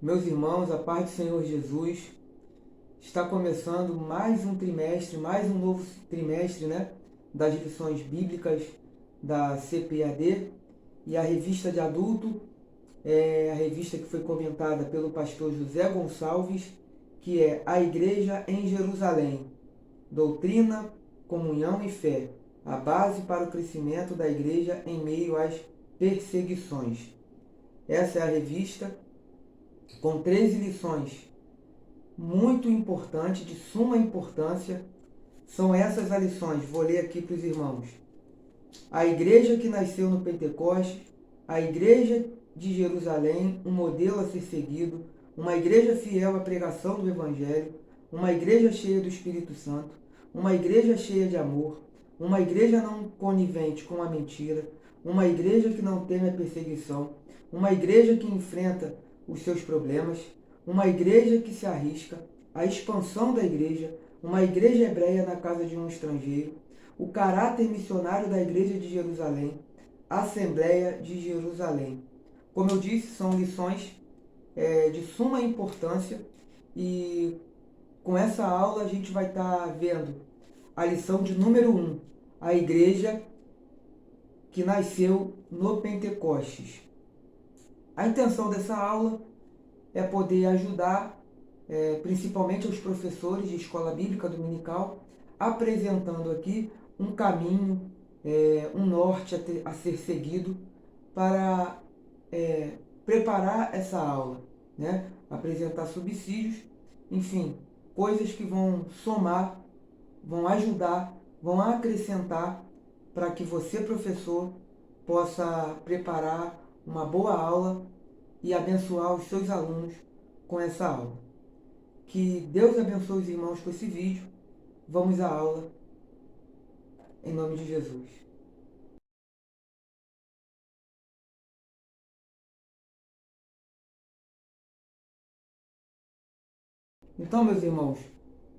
Meus irmãos, a paz do Senhor Jesus, está começando mais um trimestre, mais um novo trimestre, né, das lições bíblicas da CPAD, e a revista de adulto é a revista que foi comentada pelo pastor José Gonçalves, que é A Igreja em Jerusalém, Doutrina, Comunhão e Fé, a base para o crescimento da igreja em meio às perseguições. Essa é a revista com 13 lições muito importantes, de suma importância. São essas as lições, vou ler aqui para os irmãos. A igreja que nasceu no Pentecostes, a igreja de Jerusalém, um modelo a ser seguido, uma igreja fiel à pregação do Evangelho, uma igreja cheia do Espírito Santo, uma igreja cheia de amor, uma igreja não conivente com a mentira, uma igreja que não teme a perseguição, uma igreja que enfrenta os seus problemas, uma igreja que se arrisca, a expansão da igreja, uma igreja hebreia na casa de um estrangeiro, o caráter missionário da igreja de Jerusalém, Assembleia de Jerusalém. Como eu disse, são lições de suma importância e com essa aula a gente vai estar vendo a lição de número 1, a igreja que nasceu no Pentecostes. A intenção dessa aula é poder ajudar principalmente aos professores de escola bíblica dominical, apresentando aqui um caminho, um norte a ser seguido para preparar essa aula, né? Apresentar subsídios, enfim, coisas que vão somar, vão ajudar, vão acrescentar para que você, professor, possa preparar uma boa aula e abençoar os seus alunos com essa aula. Que Deus abençoe os irmãos com esse vídeo. Vamos à aula, em nome de Jesus. Então, meus irmãos,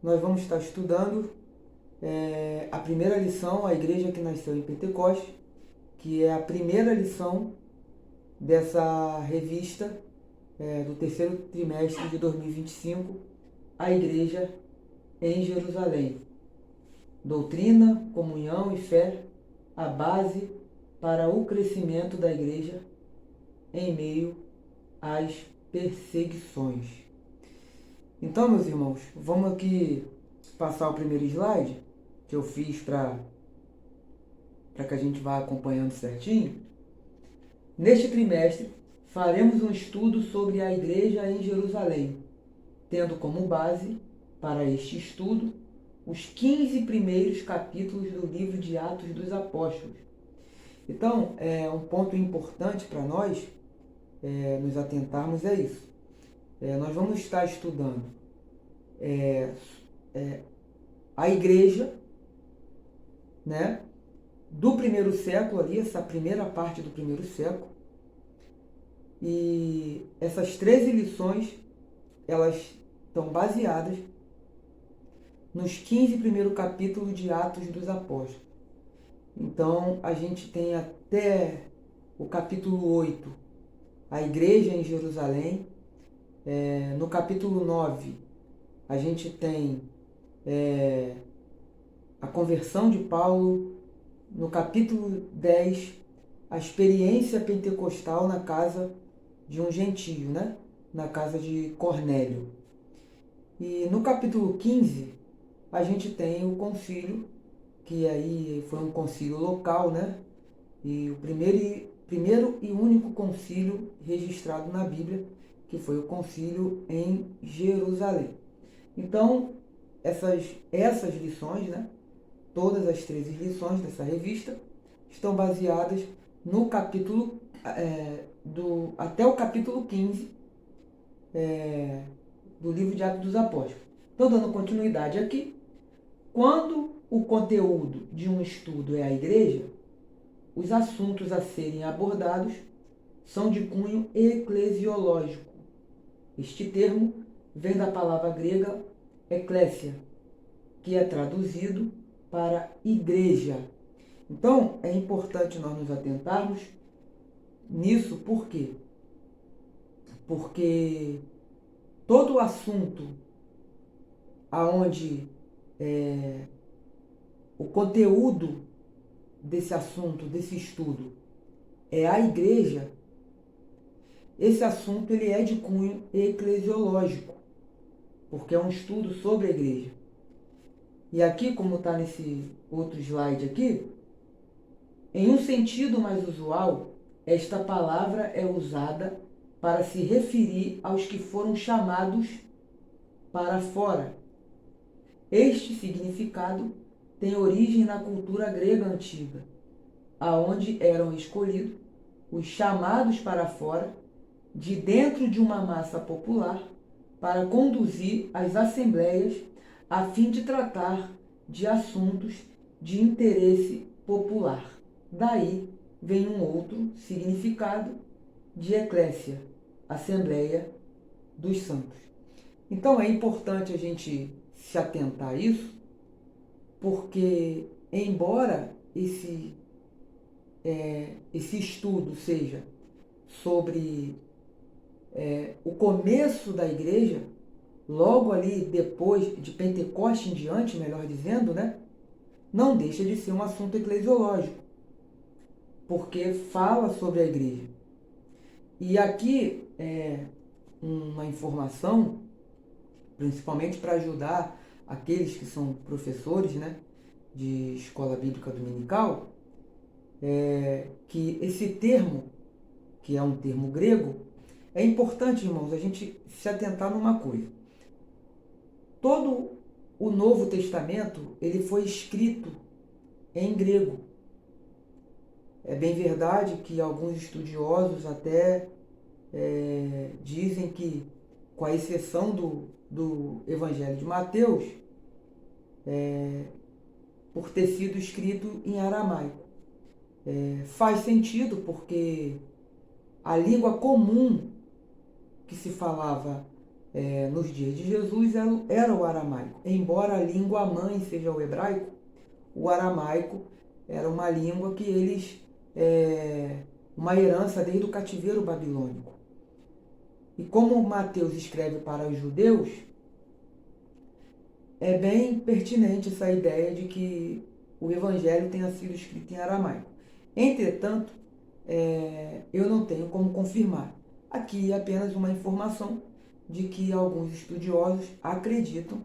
nós vamos estar estudando a primeira lição, a igreja que nasceu em Pentecostes, que é a primeira lição dessa revista do terceiro trimestre de 2025, a igreja em Jerusalém. Doutrina, comunhão e fé, a base para o crescimento da igreja em meio às perseguições. Então, meus irmãos, vamos aqui passar o primeiro slide que eu fiz para que a gente vá acompanhando certinho. Neste trimestre, faremos um estudo sobre a igreja em Jerusalém, tendo como base para este estudo os 15 primeiros capítulos do livro de Atos dos Apóstolos. Então, um ponto importante para nós nos atentarmos é isso. Nós vamos estar estudando a igreja, né, do primeiro século ali, essa primeira parte do primeiro século. E essas 13 lições, elas estão baseadas nos 15 primeiros capítulos de Atos dos Apóstolos. Então, a gente tem até o capítulo 8, a igreja em Jerusalém. No capítulo 9, a gente tem a conversão de Paulo. No capítulo 10, a experiência pentecostal na casa de um gentio, né? Na casa de Cornélio. E no capítulo 15, a gente tem o concílio, que aí foi um concílio local, né? E o primeiro e único concílio registrado na Bíblia, que foi o concílio em Jerusalém. Então, essas lições, né? Todas as 13 lições dessa revista estão baseadas no capítulo, até o capítulo 15 do livro de Atos dos Apóstolos. Então, dando continuidade aqui, quando o conteúdo de um estudo é a igreja, os assuntos a serem abordados são de cunho eclesiológico. Este termo vem da palavra grega eclésia, que é traduzido para igreja. Então, é importante nós nos atentarmos nisso, por quê? porque todo o assunto aonde o conteúdo desse assunto, desse estudo, é a igreja, esse assunto ele é de cunho eclesiológico, porque é um estudo sobre a igreja. E aqui, como está nesse outro slide aqui, em um sentido mais usual, esta palavra é usada para se referir aos que foram chamados para fora. Este significado tem origem na cultura grega antiga, aonde eram escolhidos os chamados para fora, de dentro de uma massa popular, para conduzir as assembleias a fim de tratar de assuntos de interesse popular. Daí vem um outro significado de eclésia, Assembleia dos Santos. Então é importante a gente se atentar a isso, porque embora esse estudo seja sobre o começo da igreja, logo ali depois de Pentecoste em diante, melhor dizendo, né? Não deixa de ser um assunto eclesiológico, porque fala sobre a igreja. E aqui é uma informação, principalmente para ajudar aqueles que são professores, né, de escola bíblica dominical, que esse termo, que é um termo grego, é importante, irmãos, a gente se atentar numa coisa. Todo o Novo Testamento ele foi escrito em grego. É bem verdade que alguns estudiosos até dizem que, com a exceção do Evangelho de Mateus, por ter sido escrito em aramaico. Faz sentido porque a língua comum que se falava nos dias de Jesus era o aramaico. Embora a língua mãe seja o hebraico, o aramaico era uma língua que eles... uma herança desde o cativeiro babilônico. E como Mateus escreve para os judeus, é bem pertinente essa ideia de que o Evangelho tenha sido escrito em aramaico. Entretanto, eu não tenho como confirmar. Aqui é apenas uma informação de que alguns estudiosos acreditam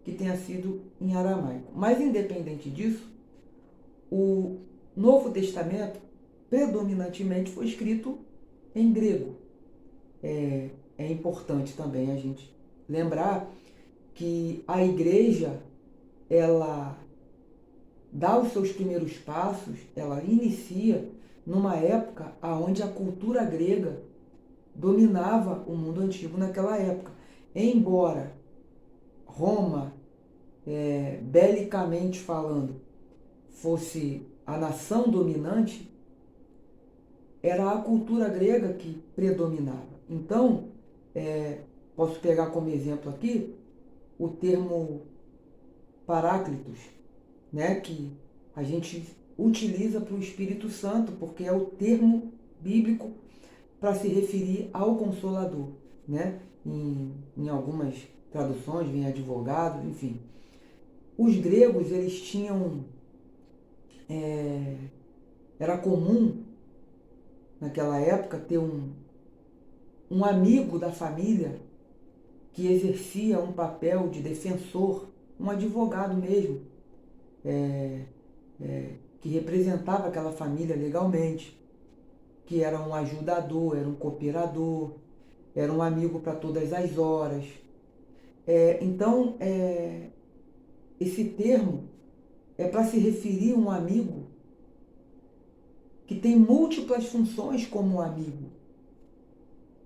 que tenha sido em aramaico. Mas, independente disso, o Novo Testamento predominantemente foi escrito em grego. É importante também a gente lembrar que a igreja, ela dá os seus primeiros passos, ela inicia numa época onde a cultura grega dominava o mundo antigo naquela época. Embora Roma, belicamente falando, fosse a nação dominante, era a cultura grega que predominava. Então, posso pegar como exemplo aqui o termo Paráclitos, né, que a gente utiliza para o Espírito Santo, porque é o termo bíblico para se referir ao Consolador, né? Em algumas traduções vem advogado, enfim. Os gregos, eles tinham... era comum, naquela época, ter um amigo da família que exercia um papel de defensor, um advogado mesmo, que representava aquela família legalmente, que era um ajudador, era um cooperador, era um amigo para todas as horas. Então, esse termo é para se referir a um amigo que tem múltiplas funções como um amigo.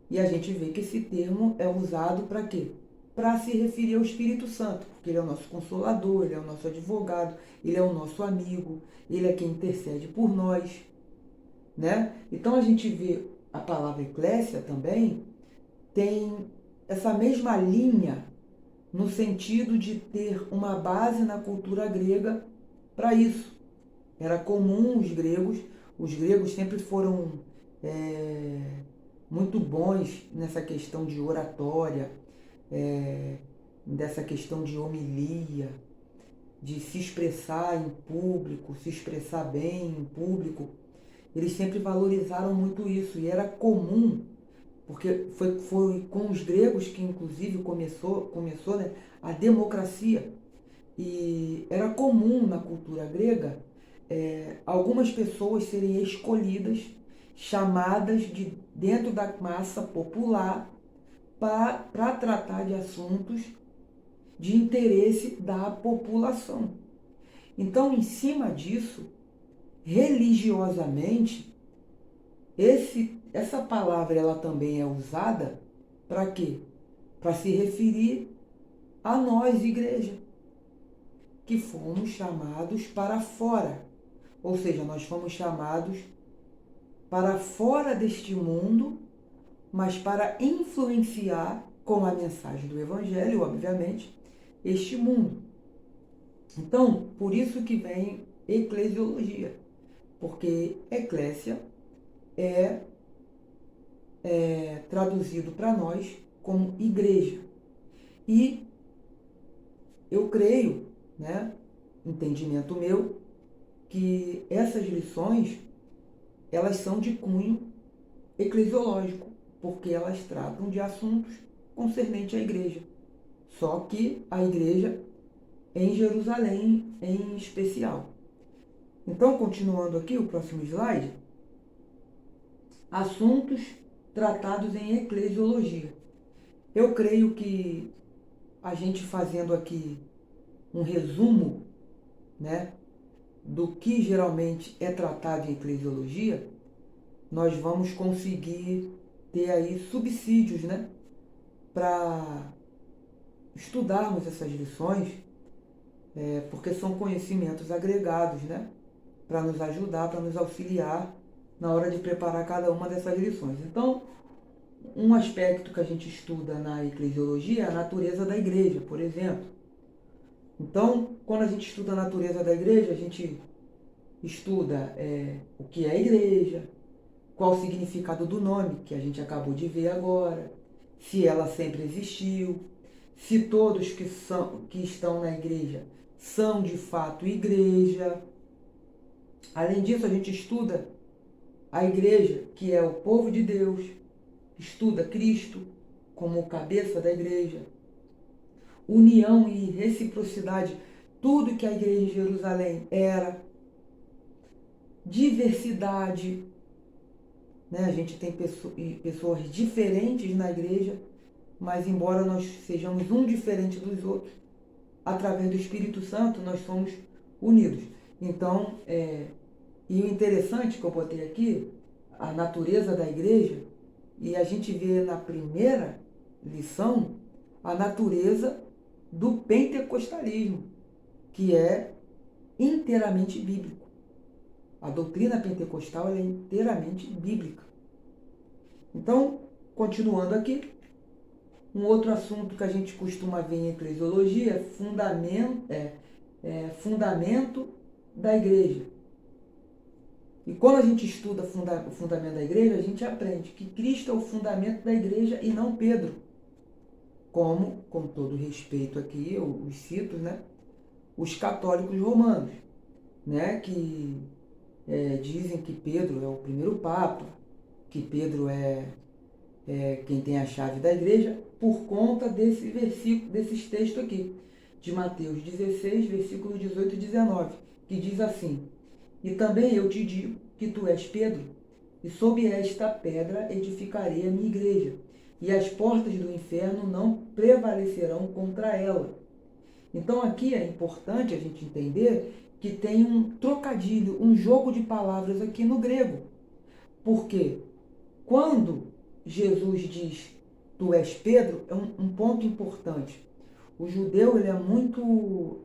E a gente vê que esse termo é usado para quê? Para se referir ao Espírito Santo, porque ele é o nosso consolador, ele é o nosso advogado, ele é o nosso amigo, ele é quem intercede por nós, né? Então a gente vê a palavra eclésia também tem essa mesma linha no sentido de ter uma base na cultura grega para isso. Era comum os gregos sempre foram muito bons nessa questão de oratória, dessa questão de homilia, de se expressar em público, se expressar bem em público. Eles sempre valorizaram muito isso e era comum, porque foi com os gregos que inclusive começou, né, a democracia. E era comum na cultura grega algumas pessoas serem escolhidas, chamadas de dentro da massa popular para tratar de assuntos de interesse da população. Então, em cima disso, religiosamente, essa palavra ela também é usada para quê? Para se referir a nós, igreja, que fomos chamados para fora. Ou seja, nós fomos chamados para fora deste mundo, mas para influenciar com a mensagem do Evangelho, obviamente, este mundo. Então, por isso que vem eclesiologia, porque eclésia é traduzido para nós como igreja. E eu creio, né, entendimento meu, que essas lições elas são de cunho eclesiológico, porque elas tratam de assuntos concernentes à igreja. Só que a igreja em Jerusalém em especial. Então, continuando aqui, o próximo slide, assuntos tratados em eclesiologia. Eu creio que a gente fazendo aqui um resumo, né, do que geralmente é tratado em eclesiologia, nós vamos conseguir ter aí subsídios, né, para estudarmos essas lições, porque são conhecimentos agregados, né, para nos ajudar, para nos auxiliar na hora de preparar cada uma dessas lições. Então, um aspecto que a gente estuda na eclesiologia é a natureza da igreja, por exemplo. Então, quando a gente estuda a natureza da igreja, a gente estuda o que é a igreja, qual o significado do nome, que a gente acabou de ver agora, se ela sempre existiu, se todos que estão na igreja são de fato igreja. Além disso, a gente estuda a igreja, que é o povo de Deus, estuda Cristo como cabeça da igreja, união e reciprocidade, tudo que a igreja de Jerusalém era, diversidade, né? A gente tem pessoas diferentes na igreja, mas embora nós sejamos um diferente dos outros, através do Espírito Santo nós somos unidos. Então, e o interessante que eu botei aqui, a natureza da igreja, e a gente vê na primeira lição a natureza do pentecostalismo, que é inteiramente bíblico. A doutrina pentecostal é inteiramente bíblica. Então, continuando aqui, um outro assunto que a gente costuma ver em eclesiologia é fundamento da igreja. E quando a gente estuda o fundamento da igreja, a gente aprende que Cristo é o fundamento da igreja e não Pedro. Como, com todo respeito aqui, eu os cito, né, os católicos romanos, né, que dizem que Pedro é o primeiro papa, que Pedro é quem tem a chave da igreja, por conta desse versículo, desses textos aqui, de Mateus 16, versículos 18 e 19, que diz assim: E também eu te digo que tu és Pedro, e sob esta pedra edificarei a minha igreja, e as portas do inferno não prevalecerão contra ela. Então aqui é importante a gente entender que tem um trocadilho, um jogo de palavras aqui no grego. Porque quando Jesus diz tu és Pedro, é um ponto importante. O judeu ele é muito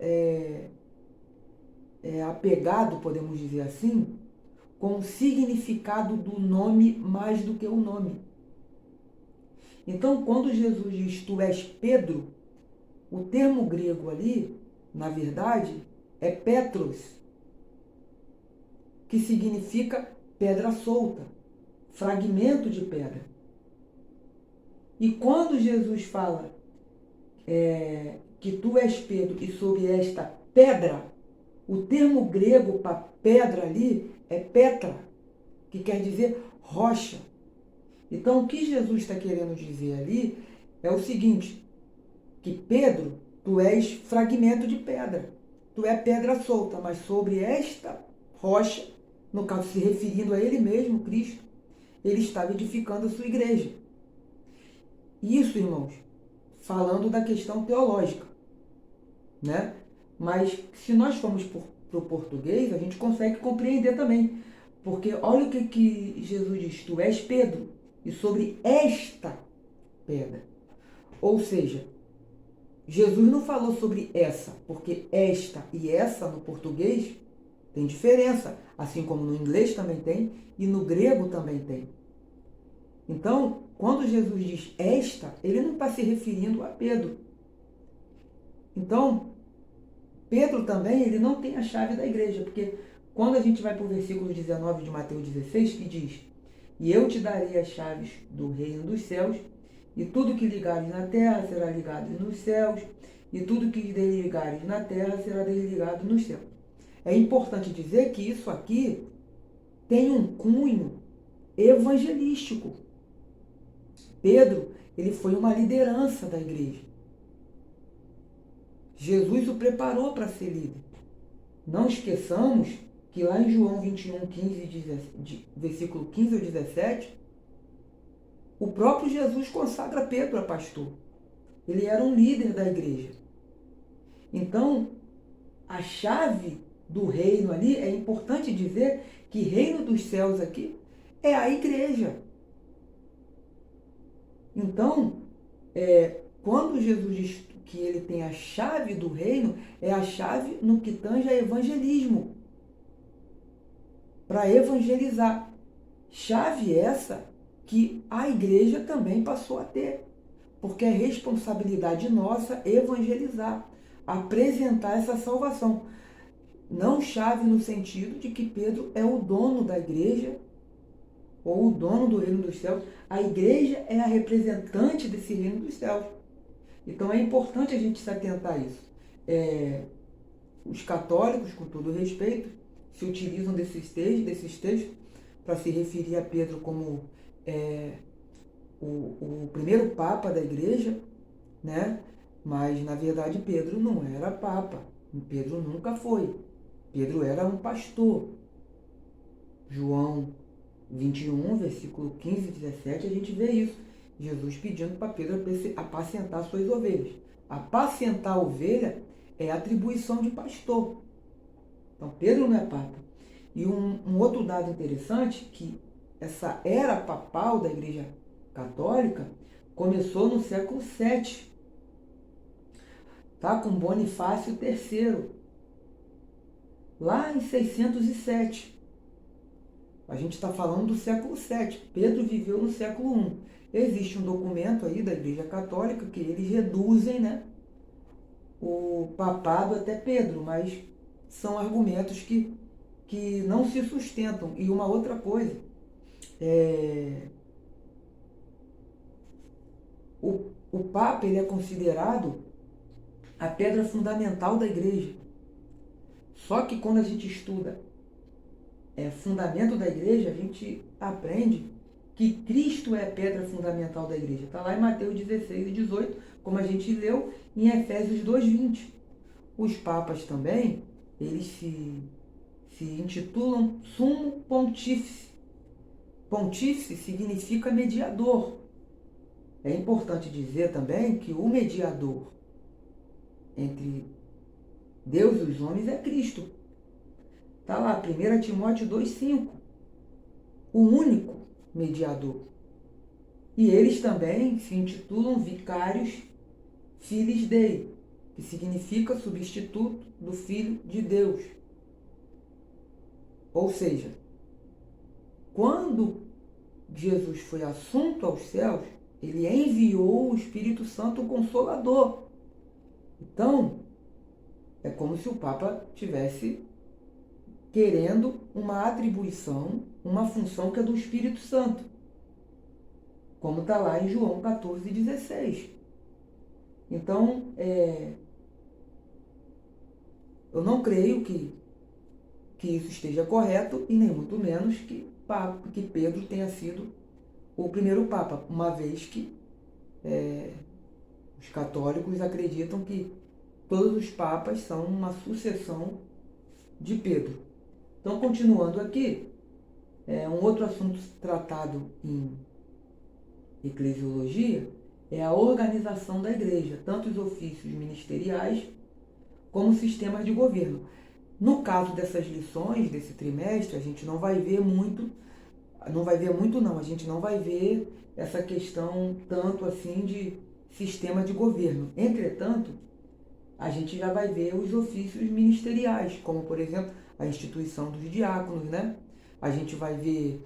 apegado, podemos dizer assim, com o significado do nome mais do que o nome. Então, quando Jesus diz tu és Pedro, o termo grego ali, na verdade, é Petros, que significa pedra solta, fragmento de pedra. E quando Jesus fala que tu és Pedro e sobre esta pedra, o termo grego para pedra ali é petra, que quer dizer rocha. Então o que Jesus está querendo dizer ali é o seguinte, que Pedro, tu és fragmento de pedra, tu é pedra solta, mas sobre esta rocha, no caso se referindo a ele mesmo, Cristo, ele estava edificando a sua igreja. Isso, irmãos, falando da questão teológica, né? Mas se nós formos para o português, a gente consegue compreender também. Porque olha o que Jesus diz, tu és Pedro, e sobre esta pedra. Ou seja, Jesus não falou sobre essa, porque esta e essa no português tem diferença, assim como no inglês também tem e no grego também tem. Então, quando Jesus diz esta, ele não está se referindo a Pedro. Então, Pedro também, ele não tem a chave da igreja, porque quando a gente vai para o versículo 19 de Mateus 16, que diz, e eu te darei as chaves do reino dos céus, e tudo que ligares na terra será ligado nos céus, e tudo que desligares na terra será desligado nos céus. É importante dizer que isso aqui tem um cunho evangelístico. Pedro, ele foi uma liderança da igreja. Jesus o preparou para ser líder. Não esqueçamos que lá em João 21, 15, versículo 15 ao 17, o próprio Jesus consagra Pedro a pastor. Ele era um líder da igreja. Então, a chave do reino ali, é importante dizer que reino dos céus aqui é a igreja. Então, quando Jesus diz que ele tem a chave do reino, é a chave no que tange a evangelismo. Para evangelizar. Chave essa que a igreja também passou a ter. Porque é responsabilidade nossa evangelizar, apresentar essa salvação. Não chave no sentido de que Pedro é o dono da igreja, ou o dono do reino dos céus. A igreja é a representante desse reino dos céus. Então é importante a gente se atentar a isso. Os católicos, com todo respeito, se utilizam desses textos para se referir a Pedro como o primeiro papa da igreja, né? Mas na verdade Pedro não era papa. Pedro nunca foi. Pedro era um pastor. João 21, versículo 15 e 17, a gente vê isso. Jesus pedindo para Pedro apacentar suas ovelhas. Apacentar a ovelha é atribuição de pastor. Então Pedro não é papa. E um outro dado interessante, que essa era papal da Igreja Católica começou no século VII, tá? Com Bonifácio III, lá em 607. A gente está falando do século VII. Pedro viveu no século I. Existe um documento aí da Igreja Católica que eles reduzem, né, o papado até Pedro, mas são argumentos que não se sustentam. E uma outra coisa, o Papa, ele é considerado a pedra fundamental da igreja. Só que quando a gente estuda fundamento da igreja, a gente aprende que Cristo é a pedra fundamental da igreja. Está lá em Mateus 16 e 18, como a gente leu em Efésios 2:20. Os papas também, eles se intitulam sumo pontífice. Pontífice significa mediador. É importante dizer também que o mediador entre Deus e os homens é Cristo. Está lá, 1 Timóteo 2,5. O único mediador. E eles também se intitulam vicários Filii Dei, que significa substituto do Filho de Deus. Ou seja, quando Jesus foi assunto aos céus, ele enviou o Espírito Santo, o Consolador. Então, é como se o Papa tivesse querendo uma atribuição, uma função que é do Espírito Santo. como está lá em João 14,16. Então, eu não creio que isso esteja correto, e nem muito menos que Pedro tenha sido o primeiro Papa, uma vez que os católicos acreditam que todos os papas são uma sucessão de Pedro. Então, continuando aqui, um outro assunto tratado em eclesiologia é a organização da igreja, tanto os ofícios ministeriais como sistemas de governo. No caso dessas lições, desse trimestre, a gente não vai ver muito, a gente não vai ver essa questão tanto assim de sistema de governo. Entretanto, a gente já vai ver os ofícios ministeriais, como, por exemplo, a instituição dos diáconos, né? A gente vai ver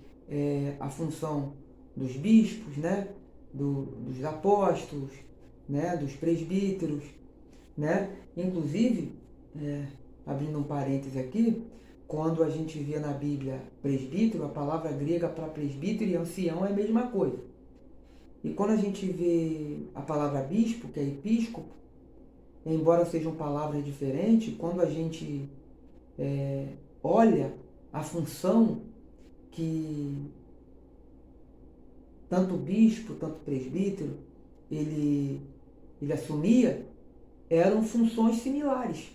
a função dos bispos, né? Dos apóstolos, né? Dos presbíteros, né? Inclusive, abrindo um parêntese aqui, quando a gente vê na Bíblia presbítero, a palavra grega para presbítero e ancião é a mesma coisa. E quando a gente vê a palavra bispo, que é episcopo, embora sejam palavras diferentes, quando a gente olha a função que tanto bispo, tanto presbítero, ele assumia, eram funções similares.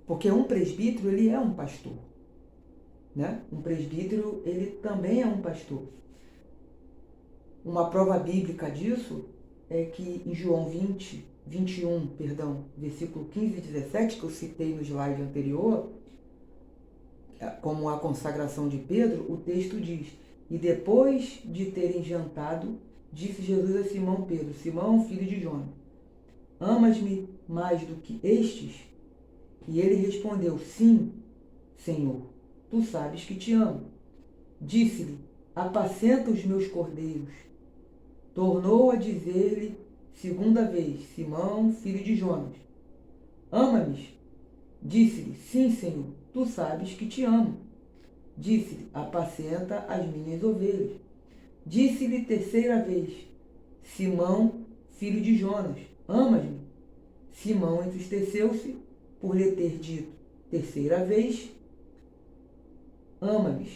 Porque um presbítero, ele é um pastor, né? Um presbítero, ele também é um pastor. Uma prova bíblica disso é que em João 21, versículo 15 e 17, que eu citei no slide anterior, como a consagração de Pedro, o texto diz: e depois de terem jantado, disse Jesus a Simão Pedro: Simão, filho de Jonas, amas-me mais do que estes? E ele respondeu: sim, Senhor, tu sabes que te amo. Disse-lhe: apacenta os meus cordeiros. Tornou a dizer-lhe segunda vez: Simão, filho de Jonas, ama-me? Disse-lhe: sim, Senhor, tu sabes que te amo. Disse-lhe: apacenta as minhas ovelhas. Disse-lhe terceira vez: Simão, filho de Jonas, amas-me? Simão entristeceu-se por lhe ter dito terceira vez: ama-me.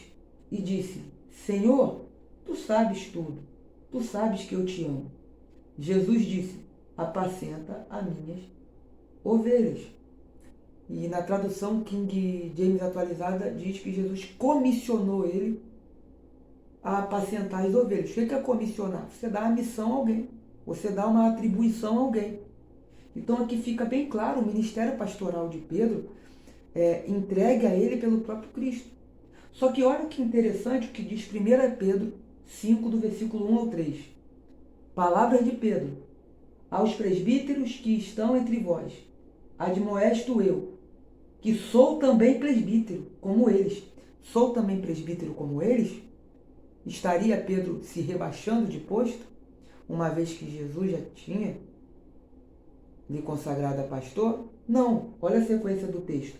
E disse: Senhor, tu sabes tudo, tu sabes que eu te amo. Jesus disse: apacenta as minhas ovelhas. E na tradução King James atualizada diz que Jesus comissionou ele a apacentar as ovelhas. O que é comissionar? Você dá a missão a alguém, você dá uma atribuição a alguém. Então aqui fica bem claro, o ministério pastoral de Pedro é entregue a ele pelo próprio Cristo. Só que olha que interessante o que diz 1 Pedro 5, do versículo 1 ao 3. Palavras de Pedro: aos presbíteros que estão entre vós, admoesto eu, que sou também presbítero, como eles. Sou também presbítero como eles? Estaria Pedro se rebaixando de posto, uma vez que Jesus já tinha lhe consagrado a pastor? Não, olha a sequência do texto.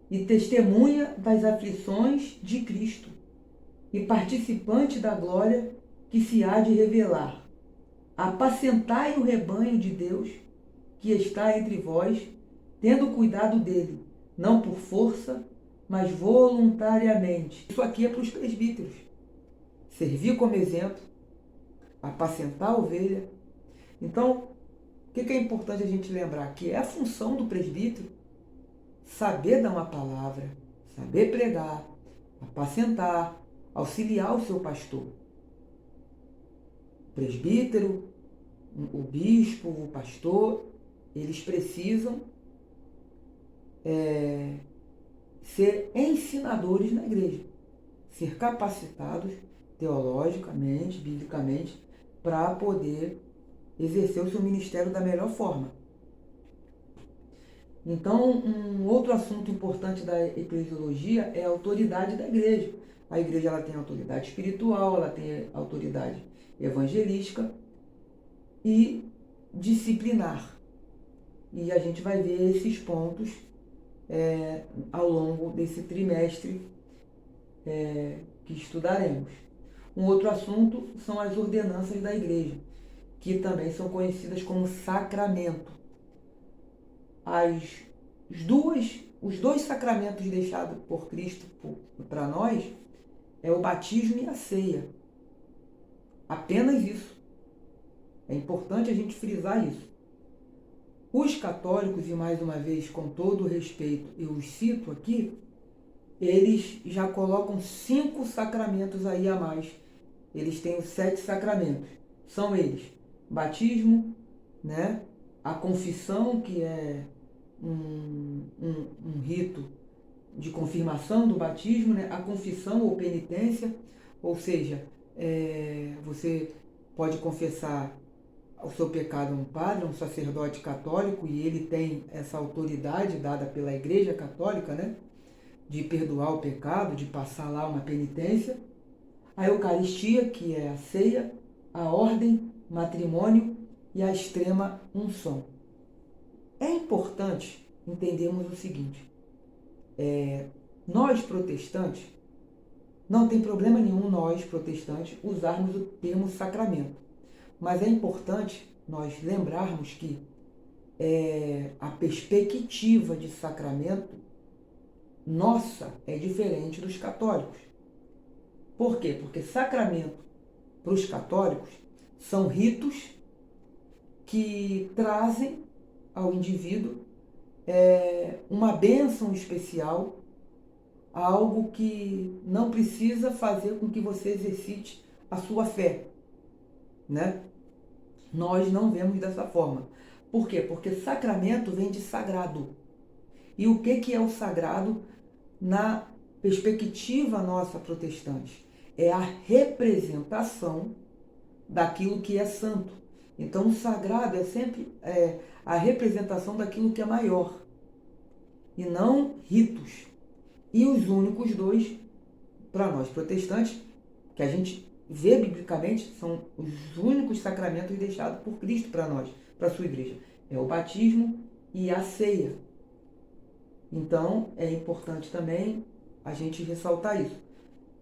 E testemunha das aflições de Cristo, e participante da glória que se há de revelar. Apacentai o rebanho de Deus que está entre vós, tendo cuidado dele, não por força, mas voluntariamente. Isso aqui é para os presbíteros. Servir como exemplo, apacentar a ovelha. Então, o que é importante a gente lembrar? Que é a função do presbítero saber dar uma palavra, saber pregar, apacentar, auxiliar o seu pastor. O presbítero, o bispo, o pastor, eles precisam ser ensinadores na igreja, ser capacitados teologicamente, biblicamente, para poder exercer o seu ministério da melhor forma. Então, um outro assunto importante da eclesiologia é a autoridade da igreja. A igreja ela tem autoridade espiritual, ela tem autoridade evangelística e disciplinar. E a gente vai ver esses pontos ao longo desse trimestre que estudaremos. Um outro assunto são as ordenanças da igreja, que também são conhecidas como sacramento. Os dois sacramentos deixados por Cristo para nós é o batismo e a ceia. Apenas isso. É importante a gente frisar isso. Os católicos, e mais uma vez, com todo o respeito, eu os cito aqui, eles já colocam 5 sacramentos aí a mais. Eles têm os 7 sacramentos. São eles: batismo, né? A confissão, que é um rito de confirmação do batismo, né? A confissão ou penitência, ou seja, você pode confessar o seu pecado a um padre, a um sacerdote católico, e ele tem essa autoridade dada pela Igreja Católica, né? De perdoar o pecado, de passar lá uma penitência. A Eucaristia, que é a ceia, a ordem, matrimônio e a extrema unção. É importante entendermos o seguinte: nós protestantes, não tem problema nenhum nós protestantes usarmos o termo sacramento, mas é importante nós lembrarmos que a perspectiva de sacramento nossa é diferente dos católicos. Por quê? Porque sacramento para os católicos são ritos que trazem ao indivíduo uma bênção especial, algo que não precisa fazer com que você exercite a sua fé, né? Nós não vemos dessa forma. Por quê? Porque sacramento vem de sagrado. E o que é o sagrado na perspectiva nossa protestante? É a representação daquilo que é santo. Então, o sagrado é sempre a representação daquilo que é maior, e não ritos. E os únicos dois, para nós protestantes, que a gente vê biblicamente, são os únicos sacramentos deixados por Cristo para nós, para a sua igreja. É o batismo e a ceia. Então, é importante também a gente ressaltar isso.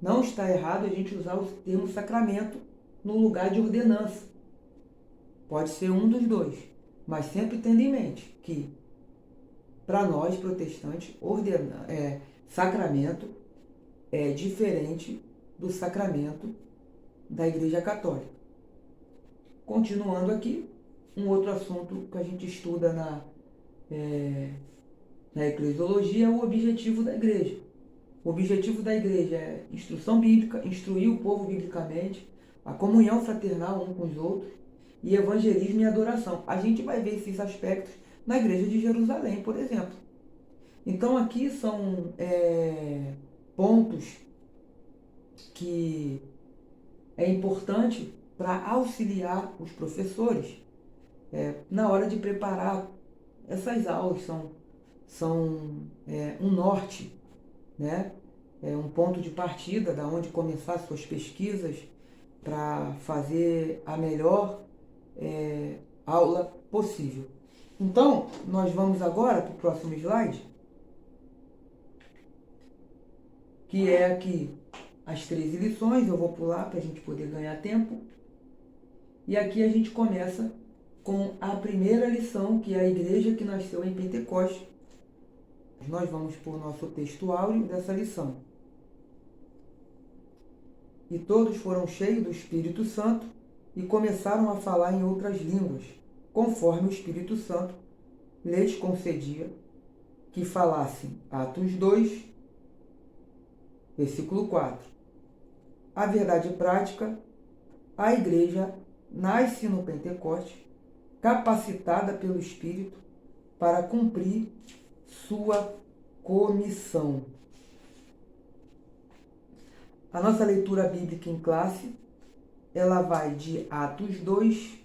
Não está errado a gente usar o termo sacramento no lugar de ordenança. Pode ser um dos dois, mas sempre tendo em mente que, para nós protestantes, sacramento é diferente do sacramento da Igreja Católica. Continuando aqui, um outro assunto que a gente estuda na eclesiologia é o objetivo da igreja. O objetivo da igreja é instrução bíblica, instruir o povo biblicamente, a comunhão fraternal um com os outros, e evangelismo e adoração. A gente vai ver esses aspectos na igreja de Jerusalém, por exemplo. Então aqui são pontos que é importante para auxiliar os professores na hora de preparar essas aulas. São um norte, né? É um ponto de partida da onde começar suas pesquisas para fazer a melhor aula possível. Então, nós vamos agora para o próximo slide, que é aqui as 13 lições. Eu vou pular para a gente poder ganhar tempo. E aqui a gente começa com a primeira lição, que é a igreja que nasceu em Pentecostes. Nós vamos pôr nosso texto áureo dessa lição. E todos foram cheios do Espírito Santo e começaram a falar em outras línguas, conforme o Espírito Santo lhes concedia que falassem. Atos 2, versículo 4. A verdade prática: a igreja nasce no Pentecostes, capacitada pelo Espírito para cumprir sua comissão. A nossa leitura bíblica em classe, ela vai de Atos 2,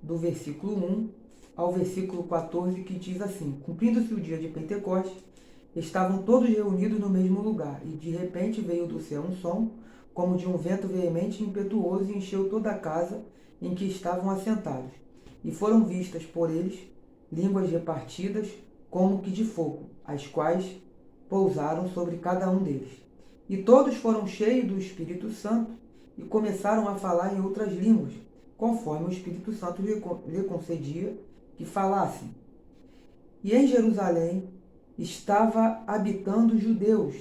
do versículo 1 ao versículo 14, que diz assim: cumprindo-se o dia de Pentecostes, estavam todos reunidos no mesmo lugar, e de repente veio do céu um som, como de um vento veemente e impetuoso, e encheu toda a casa em que estavam assentados. E foram vistas por eles línguas repartidas, como que de fogo, as quais pousaram sobre cada um deles. E todos foram cheios do Espírito Santo e começaram a falar em outras línguas, conforme o Espírito Santo lhe concedia que falassem. E em Jerusalém estava habitando judeus,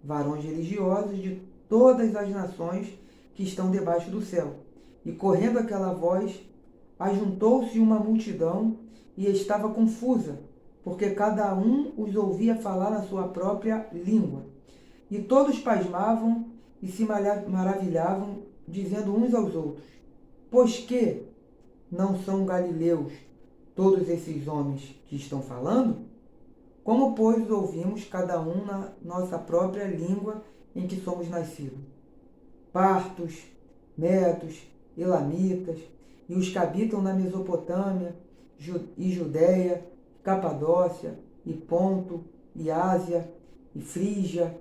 varões religiosos de todas as nações que estão debaixo do céu. E correndo aquela voz, ajuntou-se uma multidão e estava confusa, porque cada um os ouvia falar na sua própria língua. E todos pasmavam e se maravilhavam, dizendo uns aos outros: pois que não são galileus todos esses homens que estão falando? Como, pois, ouvimos cada um na nossa própria língua em que somos nascidos? Partos, medos, elamitas, e os que habitam na Mesopotâmia, e Judéia, Capadócia, e Ponto, e Ásia, e Frígia,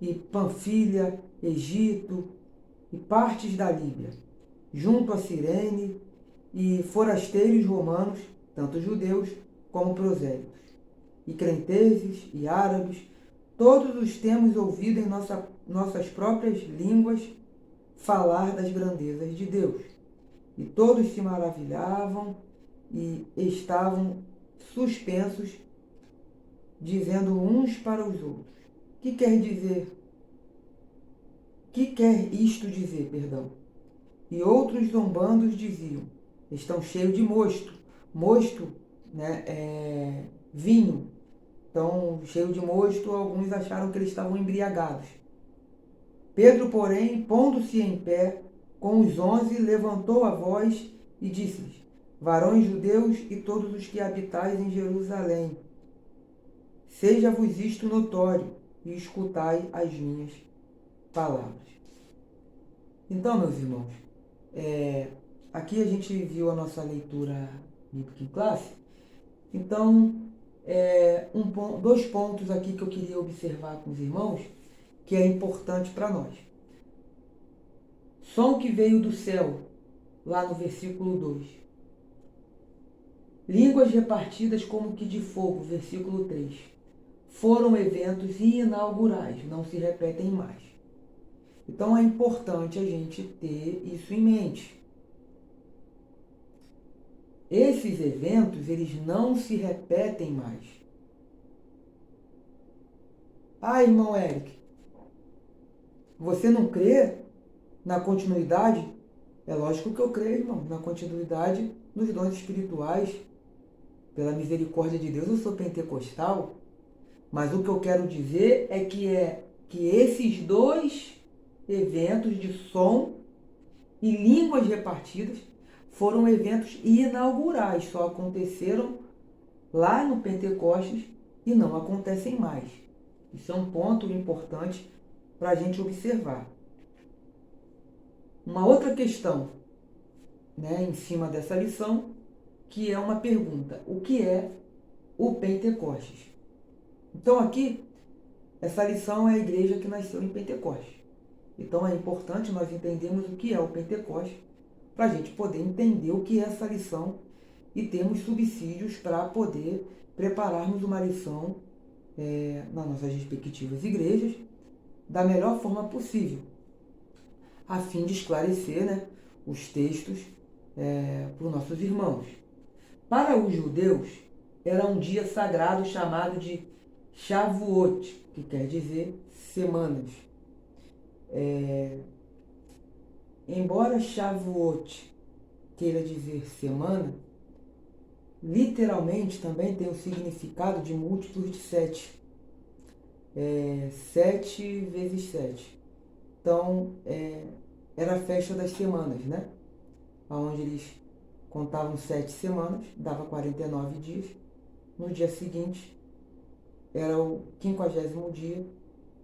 e Panfilha, Egito, e partes da Líbia, junto a Cirene, e forasteiros romanos, tanto judeus como prosélitos, e crenteses e árabes, todos os temos ouvido em nossas próprias línguas falar das grandezas de Deus. E todos se maravilhavam e estavam suspensos, dizendo uns para os outros: que quer dizer? Que quer isto dizer, perdão? E outros zombando diziam: estão cheios de mosto. Mosto, né, é vinho. Então, cheio de mosto, alguns acharam que eles estavam embriagados. Pedro, porém, pondo-se em pé, com os 11, levantou a voz e disse-lhes: varões judeus e todos os que habitais em Jerusalém, seja-vos isto notório e escutai as minhas palavras. Então, meus irmãos, aqui a gente viu a nossa leitura bíblica em classe. Então, dois pontos aqui que eu queria observar com os irmãos, que é importante para nós. Som que veio do céu, lá no versículo 2. Línguas repartidas como que de fogo, versículo 3. Foram eventos inaugurais, não se repetem mais. Então é importante a gente ter isso em mente. Esses eventos, eles não se repetem mais. Ah, irmão Eric, você não crê na continuidade? É lógico que eu creio, irmão, na continuidade dos dons espirituais. Pela misericórdia de Deus, eu sou pentecostal. Mas o que eu quero dizer é que esses dois eventos de som e línguas repartidas foram eventos inaugurais, só aconteceram lá no Pentecostes e não acontecem mais. Isso é um ponto importante para a gente observar. Uma outra questão, né, em cima dessa lição, que é uma pergunta: o que é o Pentecostes? Então aqui, essa lição é a igreja que nasceu em Pentecostes. Então é importante nós entendermos o que é o Pentecostes, para a gente poder entender o que é essa lição e termos subsídios para poder prepararmos uma lição nas nossas respectivas igrejas da melhor forma possível, a fim de esclarecer, né, os textos para os nossos irmãos. Para os judeus, era um dia sagrado chamado de Shavuot, que quer dizer semanas. Embora Shavuot queira dizer semana, literalmente também tem o significado de múltiplos de 7. 7 vezes 7. Então, era a festa das semanas, né? Onde eles contavam 7 semanas, dava 49 dias. No dia seguinte, era o 50º dia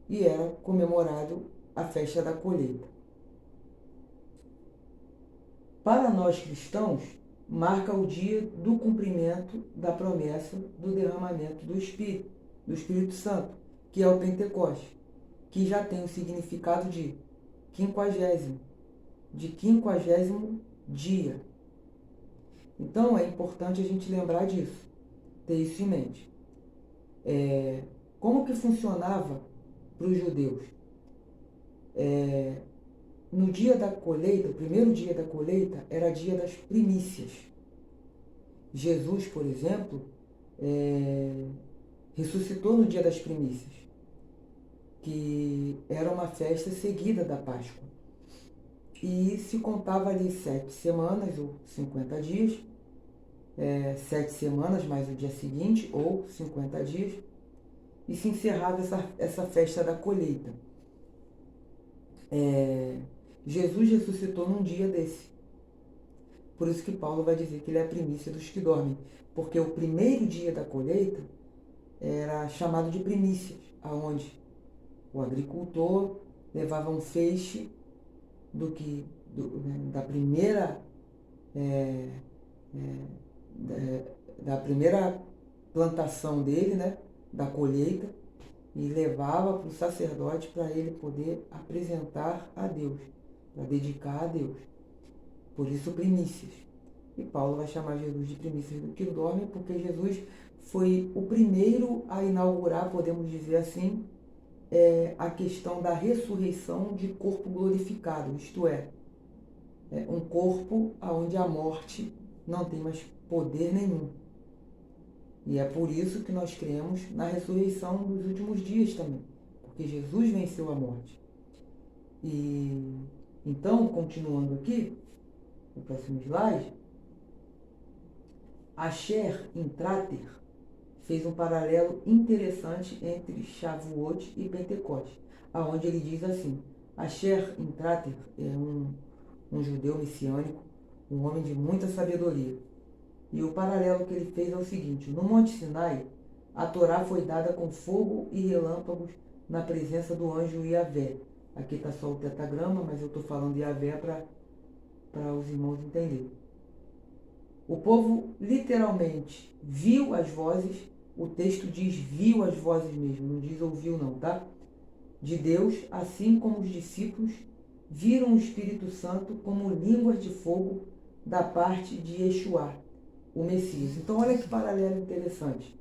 e era comemorado a festa da colheita. Para nós cristãos, marca o dia do cumprimento da promessa do derramamento do Espírito Santo, que é o Pentecostes, que já tem o significado de 50º dia. Então é importante a gente lembrar disso, ter isso em mente. Como que funcionava para os judeus? no dia da colheita, o primeiro dia da colheita, era dia das primícias. Jesus, por exemplo, ressuscitou no dia das primícias, que era uma festa seguida da Páscoa. E se contava ali 7 semanas, ou 50 dias, 7 semanas mais o dia seguinte, ou 50 dias, e se encerrava essa festa da colheita. Jesus ressuscitou num dia desse. Por isso que Paulo vai dizer que ele é a primícia dos que dormem, porque o primeiro dia da colheita era chamado de primícias, aonde o agricultor levava um feixe da primeira da primeira plantação dele, né, da colheita, e levava para o sacerdote para ele poder apresentar a Deus, para dedicar a Deus. Por isso, primícias. E Paulo vai chamar Jesus de primícias do que dorme, porque Jesus foi o primeiro a inaugurar, podemos dizer assim, a questão da ressurreição de corpo glorificado, isto é, um corpo onde a morte não tem mais poder nenhum. E é por isso que nós cremos na ressurreição dos últimos dias também, porque Jesus venceu a morte. E então, continuando aqui, no próximo slide, Asher Intrater fez um paralelo interessante entre Shavuot e Pentecostes, aonde ele diz assim: Asher Intrater é um judeu messiânico, um homem de muita sabedoria. E o paralelo que ele fez é o seguinte: no Monte Sinai, a Torá foi dada com fogo e relâmpagos na presença do anjo Yavé. Aqui está só o tetagrama, mas eu estou falando Yavé para os irmãos entenderem. O povo literalmente viu as vozes, o texto diz viu as vozes mesmo, não diz ouviu não, tá? De Deus, assim como os discípulos viram o Espírito Santo como línguas de fogo da parte de Yeshua, o Messias. Então olha que paralelo interessante.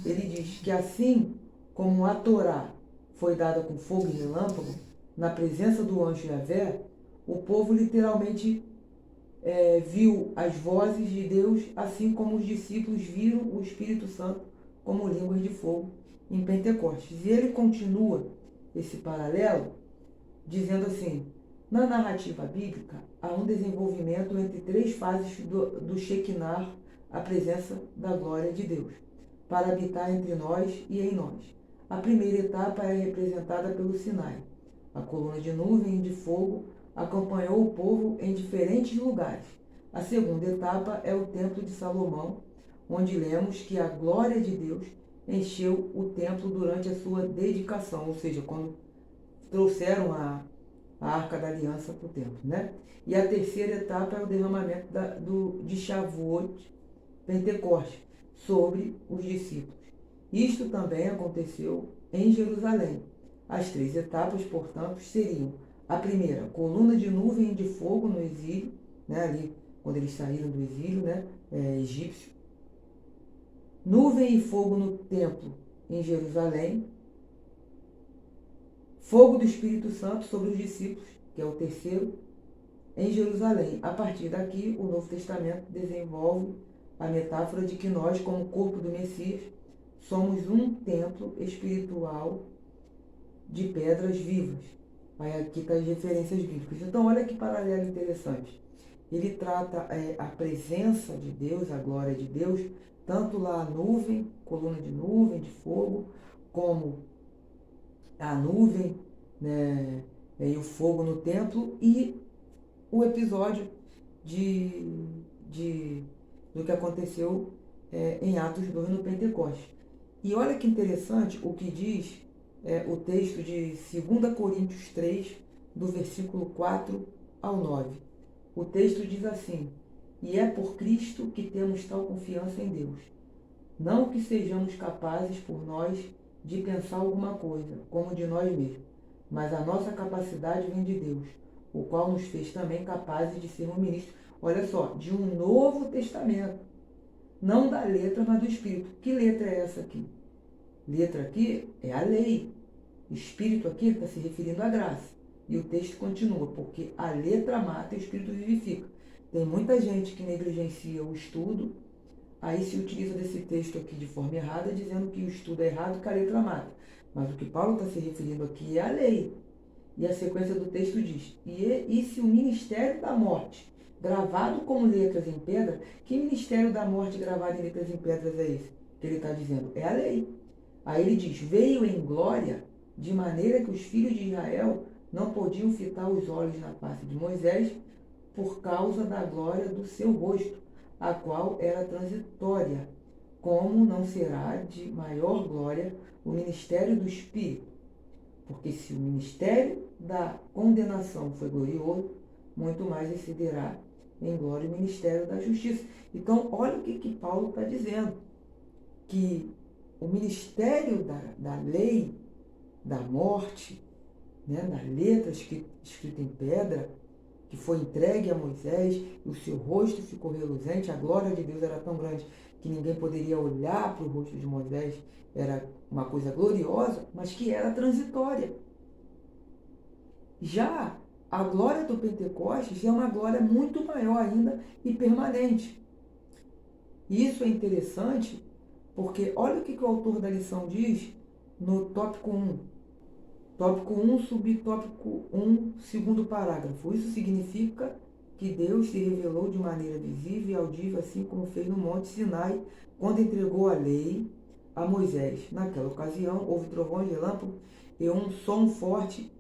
Ele diz que assim como a Torá foi dada com fogo e relâmpago, na presença do anjo Yavé, o povo literalmente viu as vozes de Deus, assim como os discípulos viram o Espírito Santo como línguas de fogo em Pentecostes. E ele continua esse paralelo dizendo assim: na narrativa bíblica, há um desenvolvimento entre 3 fases do Shekinah, a presença da glória de Deus, para habitar entre nós e em nós. A primeira etapa é representada pelo Sinai. A coluna de nuvem e de fogo acompanhou o povo em diferentes lugares. A segunda etapa é o Templo de Salomão, onde lemos que a glória de Deus encheu o templo durante a sua dedicação, ou seja, quando trouxeram a Arca da Aliança para o templo, né? E a terceira etapa é o derramamento de Shavuot, Pentecostes, sobre os discípulos. Isto também aconteceu em Jerusalém. As 3 etapas, portanto, seriam: a primeira, coluna de nuvem e de fogo no exílio, né, ali quando eles saíram do exílio, né, egípcio. Nuvem e fogo no templo em Jerusalém. Fogo do Espírito Santo sobre os discípulos, que é o terceiro, em Jerusalém. A partir daqui, o Novo Testamento desenvolve a metáfora de que nós, como corpo do Messias, somos um templo espiritual de pedras vivas. Aí aqui está as referências bíblicas. Então, olha que paralelo interessante. Ele trata a presença de Deus, a glória de Deus, tanto lá a nuvem, coluna de nuvem, de fogo, como a nuvem, né, e o fogo no templo, e o episódio do que aconteceu em Atos 2 no Pentecostes. E olha que interessante o que diz o texto de 2 Coríntios 3, do versículo 4 ao 9. O texto diz assim: e é por Cristo que temos tal confiança em Deus. Não que sejamos capazes por nós de pensar alguma coisa, como de nós mesmos, mas a nossa capacidade vem de Deus, o qual nos fez também capazes de sermos ministros, olha só, de um novo testamento. Não da letra, mas do Espírito. Que letra é essa aqui? Letra aqui é a lei. Espírito aqui está se referindo à graça. E o texto continua, porque a letra mata e o espírito vivifica. Tem muita gente que negligencia o estudo, aí se utiliza desse texto aqui de forma errada, dizendo que o estudo é errado e que a letra mata. Mas o que Paulo está se referindo aqui é a lei. E a sequência do texto diz, e se o ministério da morte, gravado como letras em pedra, que ministério da morte gravado em letras em pedras é esse? Que ele está dizendo, é a lei. Aí ele diz, veio em glória, de maneira que os filhos de Israel não podiam fitar os olhos na face de Moisés, por causa da glória do seu rosto, a qual era transitória, como não será de maior glória o ministério do Espírito. Porque se o ministério da condenação foi glorioso, muito mais excederá em glória o ministério da justiça. Então, olha o que Paulo está dizendo, que o ministério da lei, da morte, né, da letra escrita em pedra, que foi entregue a Moisés, e o seu rosto ficou reluzente, a glória de Deus era tão grande que ninguém poderia olhar para o rosto de Moisés, era uma coisa gloriosa, mas que era transitória. Já a glória do Pentecostes é uma glória muito maior ainda e permanente. E isso é interessante porque olha o que o autor da lição diz no tópico 1. Tópico 1, subtópico 1, segundo parágrafo. Isso significa que Deus se revelou de maneira visível e audível, assim como fez no Monte Sinai, quando entregou a lei a Moisés. Naquela ocasião, houve trovões, relâmpagos e um som forte,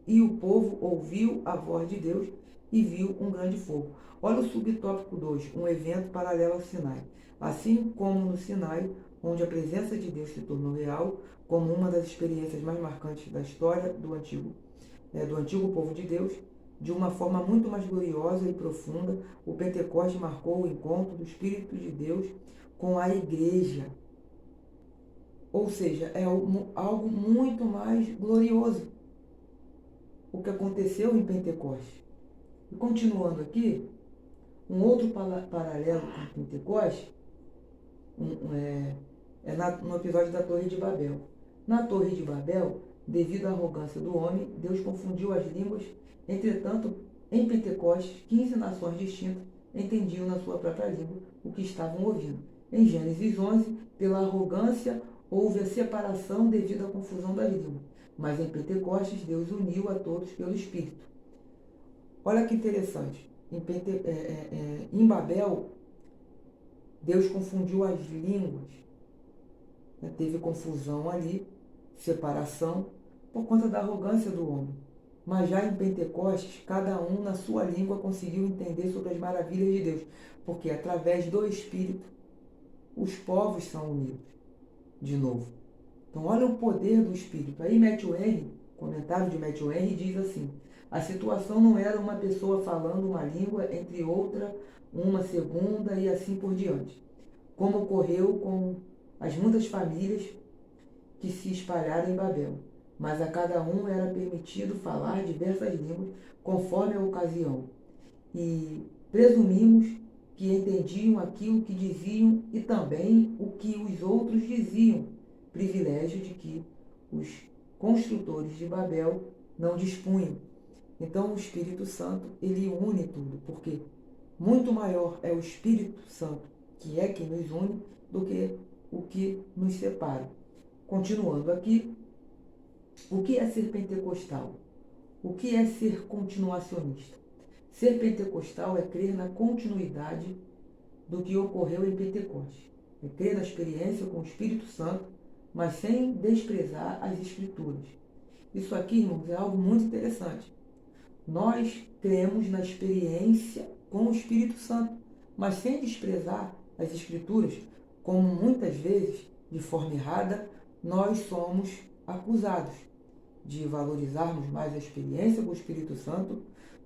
e o povo ouviu a voz de Deus e viu um grande fogo. Olha o subtópico 2, um evento paralelo ao Sinai. Assim como no Sinai, onde a presença de Deus se tornou real, como uma das experiências mais marcantes da história do antigo povo de Deus, de uma forma muito mais gloriosa e profunda, o Pentecostes marcou o encontro do Espírito de Deus com a igreja. Ou seja, é algo muito mais glorioso o que aconteceu em Pentecostes. E continuando aqui, um outro paralelo com Pentecostes no episódio da Torre de Babel. Na Torre de Babel, devido à arrogância do homem, Deus confundiu as línguas. Entretanto, em Pentecostes, 15 nações distintas entendiam na sua própria língua o que estavam ouvindo. Em Gênesis 11, pela arrogância, houve a separação devido à confusão das línguas. Mas em Pentecostes, Deus uniu a todos pelo Espírito. Olha que interessante. Em Babel, Deus confundiu as línguas. Teve confusão ali, separação, por conta da arrogância do homem. Mas já em Pentecostes, cada um na sua língua conseguiu entender sobre as maravilhas de Deus, porque através do Espírito os povos são unidos de novo. Então olha o poder do Espírito. Aí Matthew Henry, comentário de Matthew Henry, diz assim, a situação não era uma pessoa falando uma língua entre outra, uma segunda e assim por diante, como ocorreu com as muitas famílias que se espalharam em Babel, mas a cada um era permitido falar diversas línguas conforme a ocasião, e presumimos que entendiam aquilo que diziam e também o que os outros diziam, privilégio de que os construtores de Babel não dispunham. Então o Espírito Santo, ele une tudo, porque muito maior é o Espírito Santo, que é quem nos une, do que o que nos separa. Continuando aqui, o que é ser pentecostal? O que é ser continuacionista? Ser pentecostal é crer na continuidade do que ocorreu em Pentecostes. É crer na experiência com o Espírito Santo, mas sem desprezar as Escrituras. Isso aqui, irmãos, é algo muito interessante. Nós cremos na experiência com o Espírito Santo, mas sem desprezar as Escrituras, como muitas vezes, de forma errada, nós somos acusados de valorizarmos mais a experiência com o Espírito Santo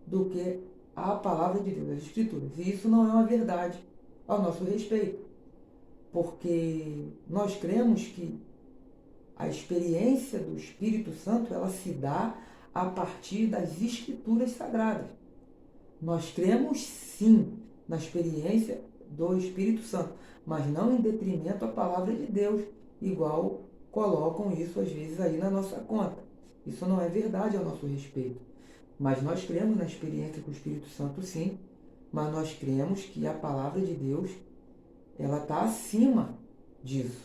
do que a palavra de Deus, as Escrituras. E isso não é uma verdade ao nosso respeito, porque nós cremos que a experiência do Espírito Santo, ela se dá a partir das Escrituras Sagradas. Nós cremos sim na experiência do Espírito Santo, mas não em detrimento à palavra de Deus, igual colocam isso às vezes aí na nossa conta. Isso não é verdade ao nosso respeito. Mas nós cremos na experiência com o Espírito Santo, sim, mas nós cremos que a palavra de Deus, ela está acima disso,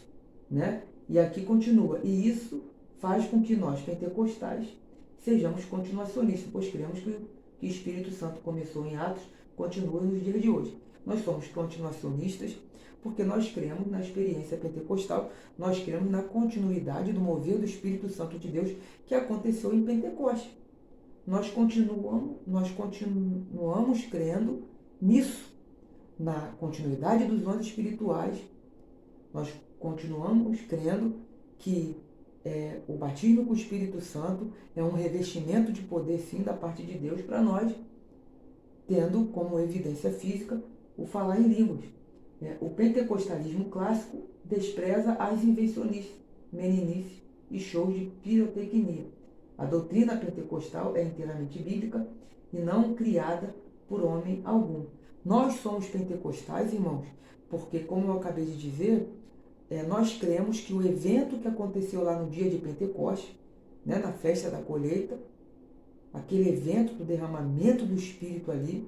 né? E aqui continua, e isso faz com que nós, pentecostais, sejamos continuacionistas, pois cremos que o Espírito Santo começou em Atos, continua nos dias de hoje. Nós somos continuacionistas porque nós cremos na experiência pentecostal, nós cremos na continuidade do mover do Espírito Santo de Deus que aconteceu em Pentecostes. Nós continuamos crendo nisso, na continuidade dos dons espirituais. Nós continuamos crendo que o batismo com o Espírito Santo é um revestimento de poder, sim, da parte de Deus para nós, tendo como evidência física o falar em línguas. O pentecostalismo clássico despreza as invenções, meninices e shows de pirotecnia. A doutrina pentecostal é inteiramente bíblica e não criada por homem algum. Nós somos pentecostais, irmãos, porque, como eu acabei de dizer, nós cremos que o evento que aconteceu lá no dia de Pentecostes, né, na festa da colheita, aquele evento do derramamento do Espírito ali,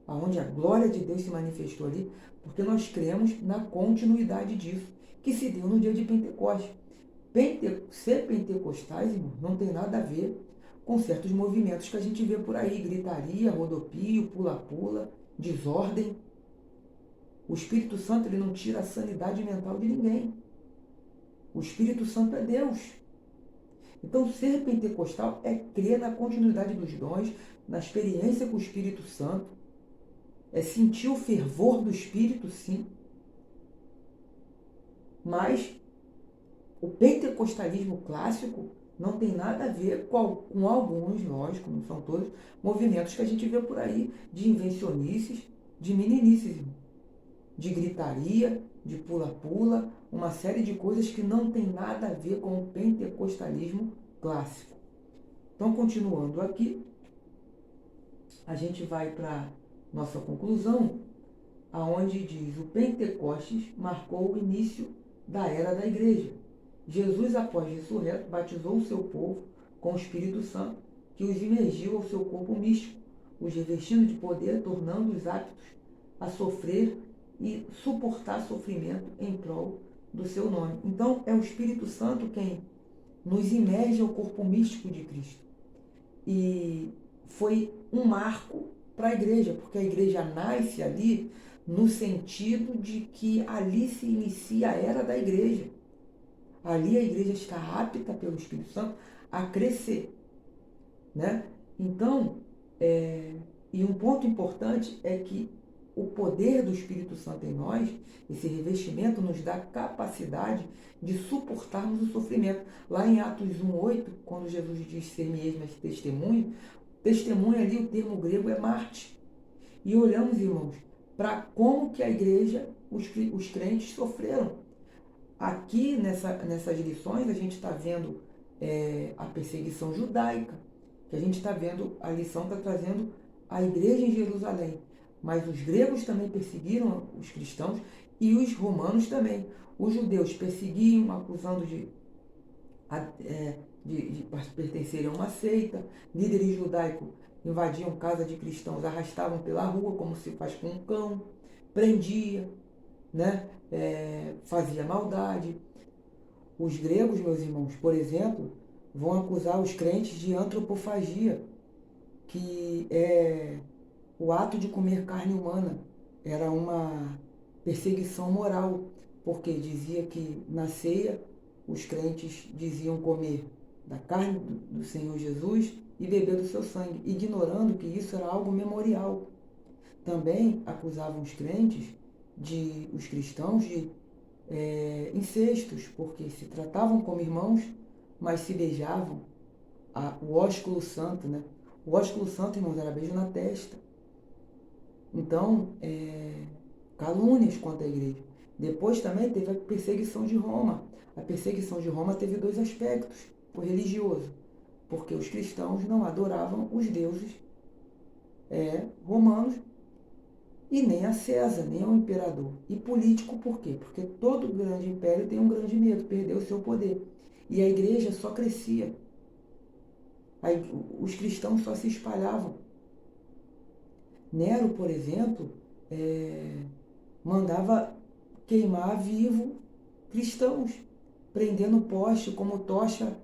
onde a glória de Deus se manifestou ali, porque nós cremos na continuidade disso, que se deu no dia de Pentecostes. Ser pentecostais, irmão, não tem nada a ver com certos movimentos que a gente vê por aí, gritaria, rodopio, pula-pula, desordem. O Espírito Santo, ele não tira a sanidade mental de ninguém. O Espírito Santo é Deus. Então, ser pentecostal é crer na continuidade dos dons, na experiência com o Espírito Santo, é sentir o fervor do Espírito, sim. Mas o pentecostalismo clássico não tem nada a ver com alguns, lógico, não são todos, movimentos que a gente vê por aí de invencionices, de meninices, de gritaria, de pula-pula, uma série de coisas que não tem nada a ver com o pentecostalismo clássico. Então, continuando aqui, a gente vai para nossa conclusão, aonde diz: o Pentecostes marcou o início da era da igreja. Jesus, após ressurreto, batizou o seu povo com o Espírito Santo, que os imergiu ao seu corpo místico, os revestindo de poder, tornando-os aptos a sofrer e suportar sofrimento em prol do seu nome. Então, é o Espírito Santo quem nos imerge ao corpo místico de Cristo. E foi um marco para a igreja, porque a igreja nasce ali no sentido de que ali se inicia a era da igreja. Ali a igreja está apta pelo Espírito Santo a crescer, né? Então, e um ponto importante é que o poder do Espírito Santo em nós, esse revestimento, nos dá capacidade de suportarmos o sofrimento. Lá em Atos 1:8, quando Jesus diz: ser-me-eis mais testemunha ali, o termo grego é mártir. E olhamos, irmãos, para como que a igreja, os crentes sofreram. Aqui, nessas lições, a gente está vendo a perseguição judaica, que a gente está vendo, a lição está trazendo a igreja em Jerusalém. Mas os gregos também perseguiram os cristãos e os romanos também. Os judeus perseguiam, acusando de pertencerem a uma seita. Líderes judaicos invadiam casa de cristãos, arrastavam pela rua, como se faz com um cão, prendia, né? Fazia maldade. Os gregos, meus irmãos, por exemplo, vão acusar os crentes de antropofagia, que é o ato de comer carne humana. Era uma perseguição moral, porque dizia que na ceia os crentes diziam comer da carne do Senhor Jesus e beber do seu sangue, ignorando que isso era algo memorial. Também acusavam os crentes, os cristãos, de incestos, porque se tratavam como irmãos, mas se beijavam. O ósculo santo, né? O ósculo santo, irmãos, era beijo na testa. Então, calúnias contra a igreja. Depois também teve a perseguição de Roma. A perseguição de Roma teve dois aspectos: o religioso, porque os cristãos não adoravam os deuses romanos, e nem a César, nem ao imperador. E político por quê? Porque todo grande império tem um grande medo, perdeu o seu poder. E a igreja só crescia. os cristãos só se espalhavam. Nero, por exemplo, mandava queimar vivo cristãos, prendendo poste como tocha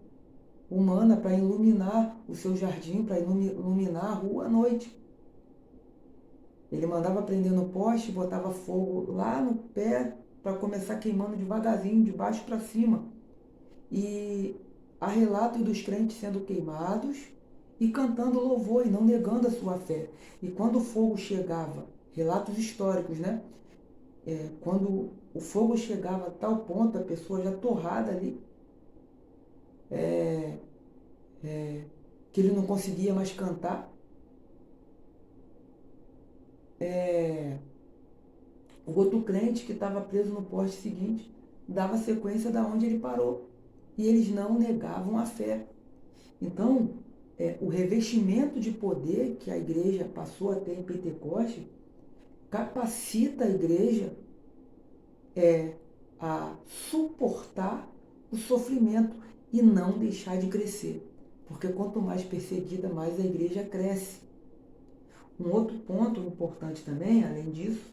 humana para iluminar o seu jardim, para iluminar a rua à noite. Ele mandava prender no poste, botava fogo lá no pé para começar queimando devagarzinho, de baixo para cima. E há relatos dos crentes sendo queimados e cantando louvor e não negando a sua fé. E quando o fogo chegava, relatos históricos, né? Quando o fogo chegava a tal ponto, a pessoa já torrada ali, que ele não conseguia mais cantar, o outro crente que estava preso no poste seguinte dava sequência da onde ele parou. E eles não negavam a fé. Então, o revestimento de poder que a igreja passou a ter em Pentecoste capacita a igreja a suportar o sofrimento e não deixar de crescer. Porque quanto mais perseguida, mais a igreja cresce. Um outro ponto importante também, além disso,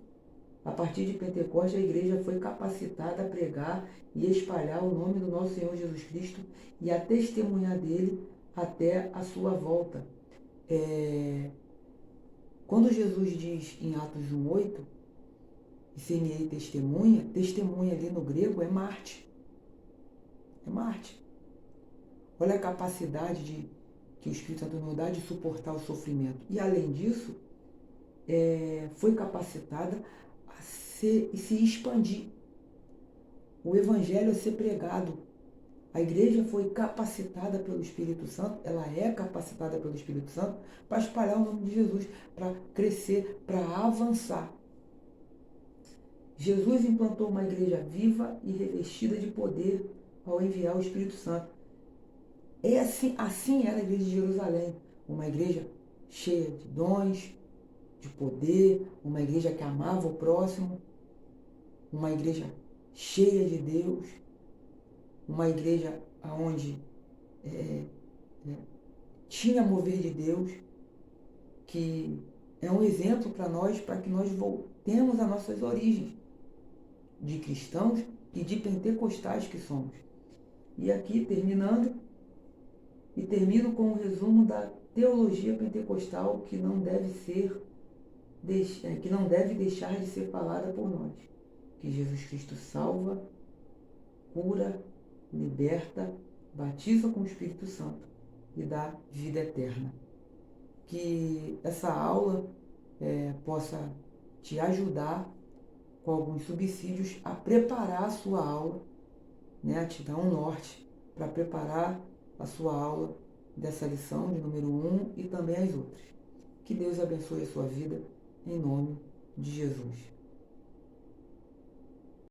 a partir de Pentecostes, a igreja foi capacitada a pregar e espalhar o nome do nosso Senhor Jesus Cristo e a testemunhar dele até a sua volta. Quando Jesus diz em Atos 1,8, e ser-me-ei testemunha, testemunha ali no grego é Marte. É Marte. Olha a capacidade que o Espírito Santo nos dá de suportar o sofrimento. E além disso, foi capacitada a se expandir. O Evangelho a ser pregado. A igreja foi capacitada pelo Espírito Santo, ela é capacitada pelo Espírito Santo para espalhar o nome de Jesus, para crescer, para avançar. Jesus implantou uma igreja viva e revestida de poder ao enviar o Espírito Santo. Assim era a igreja de Jerusalém, uma igreja cheia de dons, de poder, uma igreja que amava o próximo, uma igreja cheia de Deus, uma igreja onde tinha mover de Deus, que é um exemplo para que nós voltemos às nossas origens de cristãos e de pentecostais que somos. E aqui, termino com um resumo da teologia pentecostal que não deve deixar de ser falada por nós. Que Jesus Cristo salva, cura, liberta, batiza com o Espírito Santo e dá vida eterna. Que essa aula possa te ajudar com alguns subsídios a preparar a sua aula, né, a te dar um norte para preparar a sua aula dessa lição de número 1 e também as outras. Que Deus abençoe a sua vida, em nome de Jesus.